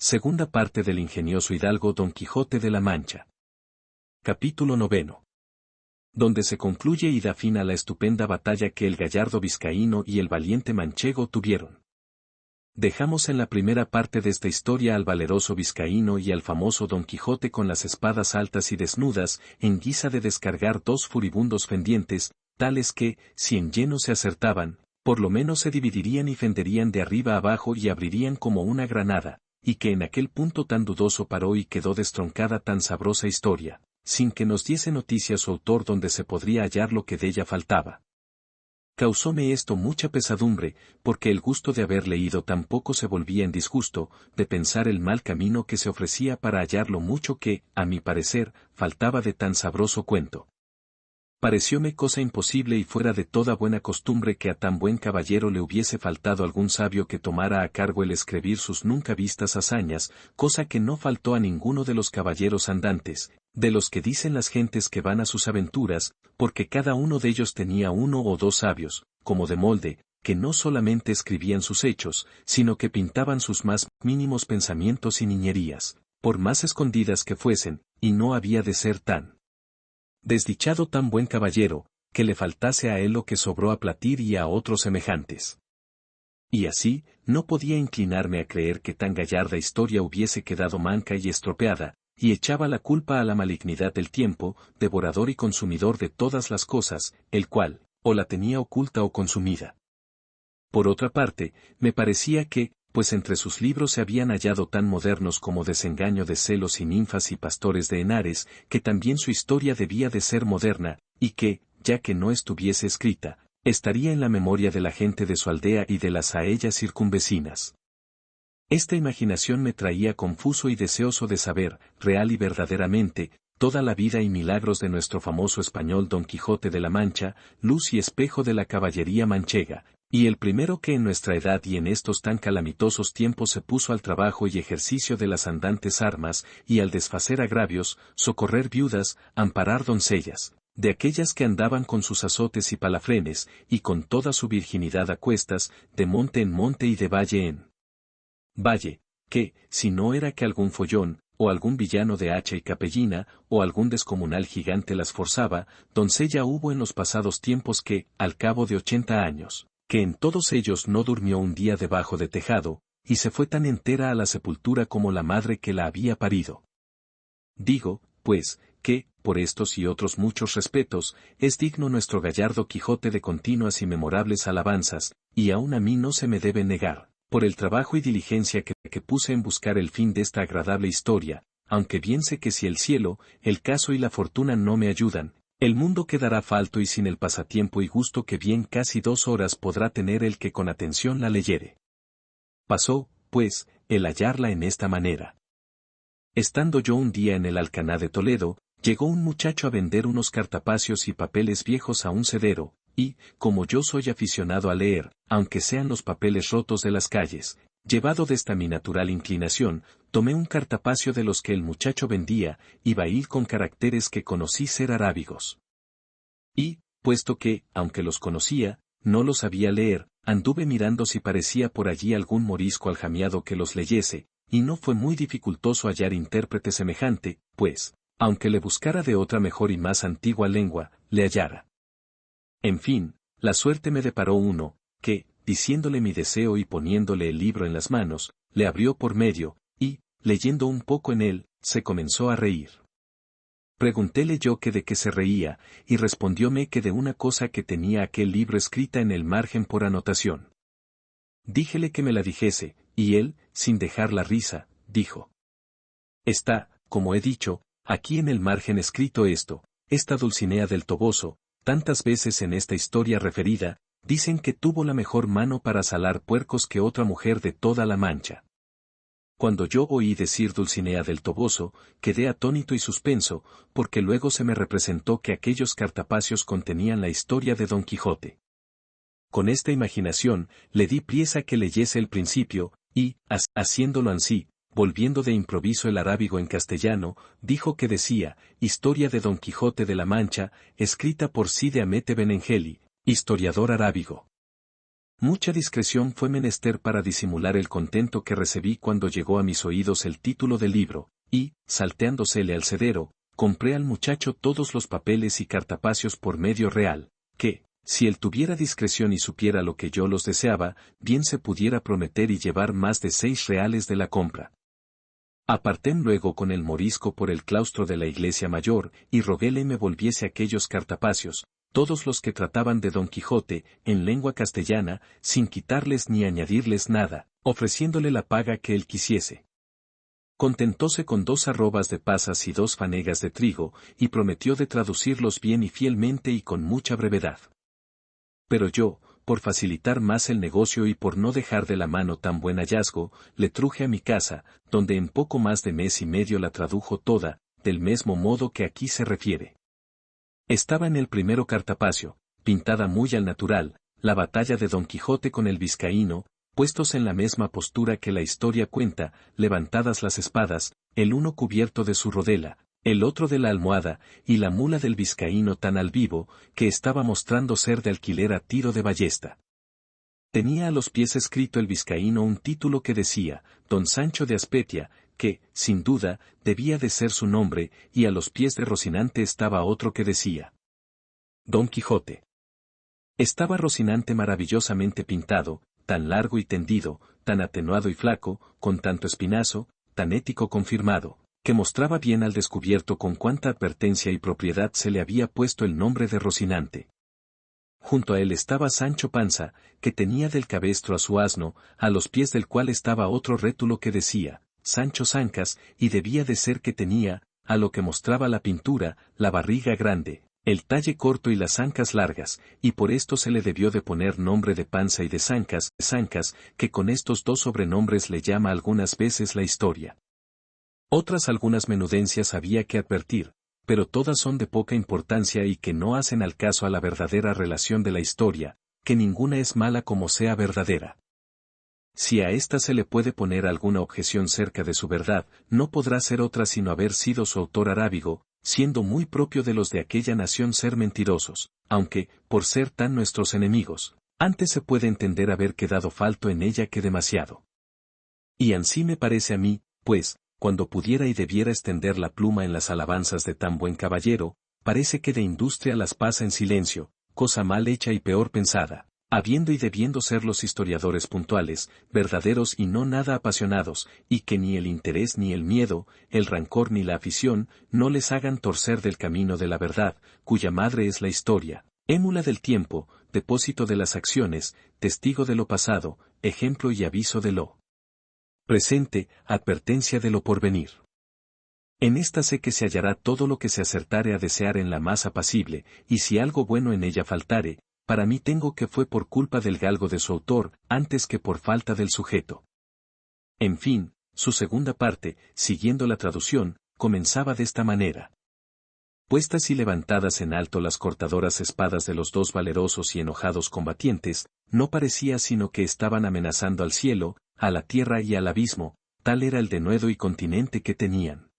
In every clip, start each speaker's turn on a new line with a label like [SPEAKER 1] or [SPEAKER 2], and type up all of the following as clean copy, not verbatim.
[SPEAKER 1] Segunda parte del ingenioso hidalgo Don Quijote de la Mancha. Capítulo 9. Donde se concluye y da fin a la estupenda batalla que el gallardo vizcaíno y el valiente manchego tuvieron. Dejamos en la primera parte de esta historia al valeroso vizcaíno y al famoso Don Quijote con las espadas altas y desnudas, en guisa de descargar dos furibundos fendientes, tales que, si en lleno se acertaban, por lo menos se dividirían y fenderían de arriba abajo y abrirían como una granada, y que en aquel punto tan dudoso paró y quedó destroncada tan sabrosa historia, sin que nos diese noticia su autor donde se podría hallar lo que de ella faltaba. Causóme esto mucha pesadumbre, porque el gusto de haber leído tan poco se volvía en disgusto, de pensar el mal camino que se ofrecía para hallar lo mucho que, a mi parecer, faltaba de tan sabroso cuento. Parecióme cosa imposible y fuera de toda buena costumbre que a tan buen caballero le hubiese faltado algún sabio que tomara a cargo el escribir sus nunca vistas hazañas, cosa que no faltó a ninguno de los caballeros andantes, de los que dicen las gentes que van a sus aventuras, porque cada uno de ellos tenía uno o dos sabios, como de molde, que no solamente escribían sus hechos, sino que pintaban sus más mínimos pensamientos y niñerías, por más escondidas que fuesen, y no había de ser tan desdichado tan buen caballero, que le faltase a él lo que sobró a Platir y a otros semejantes. Y así, no podía inclinarme a creer que tan gallarda historia hubiese quedado manca y estropeada, y echaba la culpa a la malignidad del tiempo, devorador y consumidor de todas las cosas, el cual, o la tenía oculta o consumida. Por otra parte, me parecía que, pues entre sus libros se habían hallado tan modernos como Desengaño de celos y ninfas y pastores de Henares, que también su historia debía de ser moderna, y que, ya que no estuviese escrita, estaría en la memoria de la gente de su aldea y de las a ella circunvecinas. Esta imaginación me traía confuso y deseoso de saber, real y verdaderamente, toda la vida y milagros de nuestro famoso español Don Quijote de la Mancha, luz y espejo de la caballería manchega, y el primero que en nuestra edad y en estos tan calamitosos tiempos se puso al trabajo y ejercicio de las andantes armas, y al desfacer agravios, socorrer viudas, amparar doncellas, de aquellas que andaban con sus azotes y palafrenes, y con toda su virginidad a cuestas, de monte en monte y de valle en valle, que, si no era que algún follón, o algún villano de hacha y capellina, o algún descomunal gigante las forzaba, doncella hubo en los pasados tiempos que, al cabo de 80 años, que en todos ellos no durmió un día debajo de tejado, y se fue tan entera a la sepultura como la madre que la había parido. Digo, pues, que, por estos y otros muchos respetos, es digno nuestro gallardo Quijote de continuas y memorables alabanzas, y aun a mí no se me debe negar, por el trabajo y diligencia que puse en buscar el fin de esta agradable historia, aunque bien sé que si el cielo, el caso y la fortuna no me ayudan, el mundo quedará falto y sin el pasatiempo y gusto que bien casi 2 horas podrá tener el que con atención la leyere. Pasó, pues, el hallarla en esta manera. Estando yo un día en el Alcaná de Toledo, llegó un muchacho a vender unos cartapacios y papeles viejos a un cedero, y, como yo soy aficionado a leer, aunque sean los papeles rotos de las calles, llevado de esta mi natural inclinación, tomé un cartapacio de los que el muchacho vendía, y bail con caracteres que conocí ser arábigos. Y, puesto que, aunque los conocía, no los sabía leer, anduve mirando si parecía por allí algún morisco aljamiado que los leyese, y no fue muy dificultoso hallar intérprete semejante, pues, aunque le buscara de otra mejor y más antigua lengua, le hallara. En fin, la suerte me deparó uno, que, diciéndole mi deseo y poniéndole el libro en las manos, le abrió por medio, y, leyendo un poco en él, se comenzó a reír. Preguntéle yo que de qué se reía, y respondióme que de una cosa que tenía aquel libro escrita en el margen por anotación. Díjele que me la dijese, y él, sin dejar la risa, dijo: Está, como he dicho, aquí en el margen escrito esto, esta Dulcinea del Toboso, tantas veces en esta historia referida, dicen que tuvo la mejor mano para salar puercos que otra mujer de toda la Mancha. Cuando yo oí decir Dulcinea del Toboso, quedé atónito y suspenso, porque luego se me representó que aquellos cartapacios contenían la historia de Don Quijote. Con esta imaginación, le di priesa que leyese el principio, y, haciéndolo ansí, volviendo de improviso el arábigo en castellano, dijo que decía, Historia de Don Quijote de la Mancha, escrita por Cide Hamete Benengeli, historiador arábigo. Mucha discreción fue menester para disimular el contento que recibí cuando llegó a mis oídos el título del libro, y, salteándosele al cedero, compré al muchacho todos los papeles y cartapacios por medio real, que, si él tuviera discreción y supiera lo que yo los deseaba, bien se pudiera prometer y llevar más de 6 reales de la compra. Apartén luego con el morisco por el claustro de la iglesia mayor, y roguéle me volviese aquellos cartapacios, todos los que trataban de Don Quijote, en lengua castellana, sin quitarles ni añadirles nada, ofreciéndole la paga que él quisiese. Contentóse con 2 arrobas de pasas y 2 fanegas de trigo, y prometió de traducirlos bien y fielmente y con mucha brevedad. Pero yo, por facilitar más el negocio y por no dejar de la mano tan buen hallazgo, le truje a mi casa, donde en poco más de mes y medio la tradujo toda, del mismo modo que aquí se refiere. Estaba en el primero cartapacio, pintada muy al natural, la batalla de Don Quijote con el vizcaíno, puestos en la misma postura que la historia cuenta, levantadas las espadas, el uno cubierto de su rodela, el otro de la almohada, y la mula del vizcaíno tan al vivo, que estaba mostrando ser de alquiler a tiro de ballesta. Tenía a los pies escrito el vizcaíno un título que decía, Don Sancho de Aspetia, que, sin duda, debía de ser su nombre, y a los pies de Rocinante estaba otro que decía, Don Quijote. Estaba Rocinante maravillosamente pintado, tan largo y tendido, tan atenuado y flaco, con tanto espinazo, tan ético confirmado, que mostraba bien al descubierto con cuánta advertencia y propiedad se le había puesto el nombre de Rocinante. Junto a él estaba Sancho Panza, que tenía del cabestro a su asno, a los pies del cual estaba otro rétulo que decía, Sancho Zancas, y debía de ser que tenía, a lo que mostraba la pintura, la barriga grande, el talle corto y las ancas largas, y por esto se le debió de poner nombre de Panza y de Zancas, que con estos 2 sobrenombres le llama algunas veces la historia. Otras algunas menudencias había que advertir, pero todas son de poca importancia y que no hacen al caso a la verdadera relación de la historia, que ninguna es mala como sea verdadera. Si a ésta se le puede poner alguna objeción cerca de su verdad, no podrá ser otra sino haber sido su autor arábigo, siendo muy propio de los de aquella nación ser mentirosos, aunque, por ser tan nuestros enemigos, antes se puede entender haber quedado falto en ella que demasiado. Y ansí me parece a mí, pues, cuando pudiera y debiera extender la pluma en las alabanzas de tan buen caballero, parece que de industria las pasa en silencio, cosa mal hecha y peor pensada, habiendo y debiendo ser los historiadores puntuales, verdaderos y no nada apasionados, y que ni el interés ni el miedo, el rancor ni la afición, no les hagan torcer del camino de la verdad, cuya madre es la historia, émula del tiempo, depósito de las acciones, testigo de lo pasado, ejemplo y aviso de lo presente, advertencia de lo porvenir. En esta sé que se hallará todo lo que se acertare a desear en la más apacible, y si algo bueno en ella faltare, para mí tengo que fue por culpa del galgo de su autor, antes que por falta del sujeto. En fin, su segunda parte, siguiendo la traducción, comenzaba de esta manera. Puestas y levantadas en alto las cortadoras espadas de los 2 valerosos y enojados combatientes, no parecía sino que estaban amenazando al cielo, a la tierra y al abismo, tal era el denuedo y continente que tenían.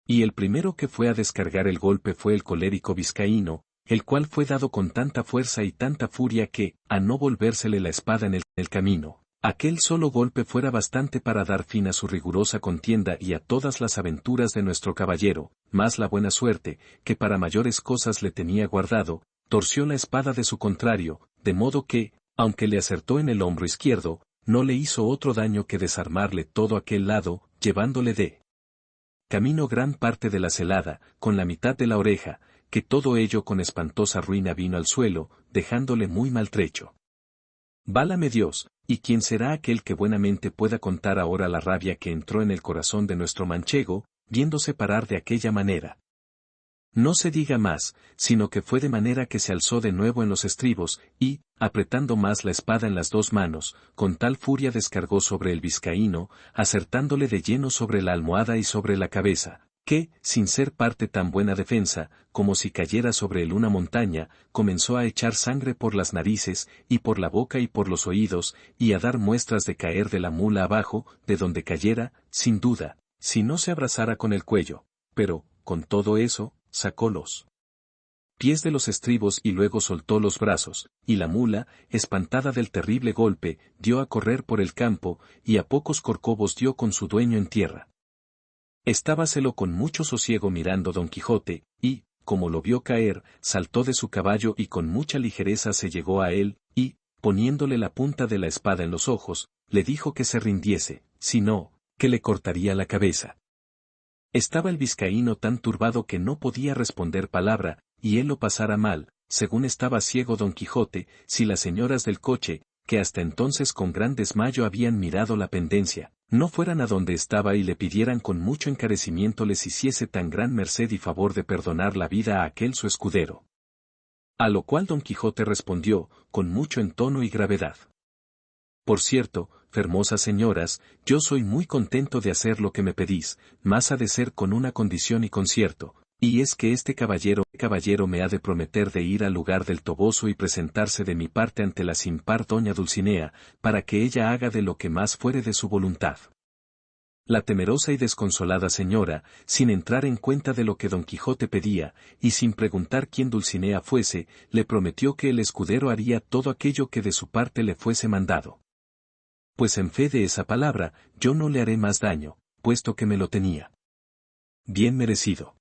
[SPEAKER 1] Y el primero que fue a descargar el golpe fue el colérico vizcaíno, el cual fue dado con tanta fuerza y tanta furia que, a no volvérsele la espada en el camino, aquel solo golpe fuera bastante para dar fin a su rigurosa contienda y a todas las aventuras de nuestro caballero, más la buena suerte, que para mayores cosas le tenía guardado, torció la espada de su contrario, de modo que, aunque le acertó en el hombro izquierdo, no le hizo otro daño que desarmarle todo aquel lado, llevándole de camino gran parte de la celada, con la mitad de la oreja, que todo ello con espantosa ruina vino al suelo, dejándole muy maltrecho. Válame Dios, ¿y quién será aquel que buenamente pueda contar ahora la rabia que entró en el corazón de nuestro manchego, viéndose parar de aquella manera? No se diga más, sino que fue de manera que se alzó de nuevo en los estribos, y, apretando más la espada en las 2 manos, con tal furia descargó sobre el vizcaíno, acertándole de lleno sobre la almohada y sobre la cabeza, que, sin ser parte tan buena defensa, como si cayera sobre él una montaña, comenzó a echar sangre por las narices, y por la boca y por los oídos, y a dar muestras de caer de la mula abajo, de donde cayera, sin duda, si no se abrazara con el cuello, pero, con todo eso, sacó los pies de los estribos y luego soltó los brazos, y la mula, espantada del terrible golpe, dio a correr por el campo, y a pocos corcovos dio con su dueño en tierra. Estábaselo con mucho sosiego mirando Don Quijote, y, como lo vio caer, saltó de su caballo y con mucha ligereza se llegó a él, y, poniéndole la punta de la espada en los ojos, le dijo que se rindiese, si no, que le cortaría la cabeza. Estaba el vizcaíno tan turbado que no podía responder palabra, y él lo pasara mal, según estaba ciego Don Quijote, si las señoras del coche, que hasta entonces con gran desmayo habían mirado la pendencia, no fueran a donde estaba y le pidieran con mucho encarecimiento les hiciese tan gran merced y favor de perdonar la vida a aquel su escudero. A lo cual Don Quijote respondió, con mucho entono y gravedad. Por cierto, fermosas señoras, yo soy muy contento de hacer lo que me pedís, mas ha de ser con una condición y concierto, y es que este caballero me ha de prometer de ir al lugar del Toboso y presentarse de mi parte ante la sin par doña Dulcinea, para que ella haga de lo que más fuere de su voluntad. La temerosa y desconsolada señora, sin entrar en cuenta de lo que Don Quijote pedía, y sin preguntar quién Dulcinea fuese, le prometió que el escudero haría todo aquello que de su parte le fuese mandado. Pues en fe de esa palabra, yo no le haré más daño, puesto que me lo tenía bien merecido.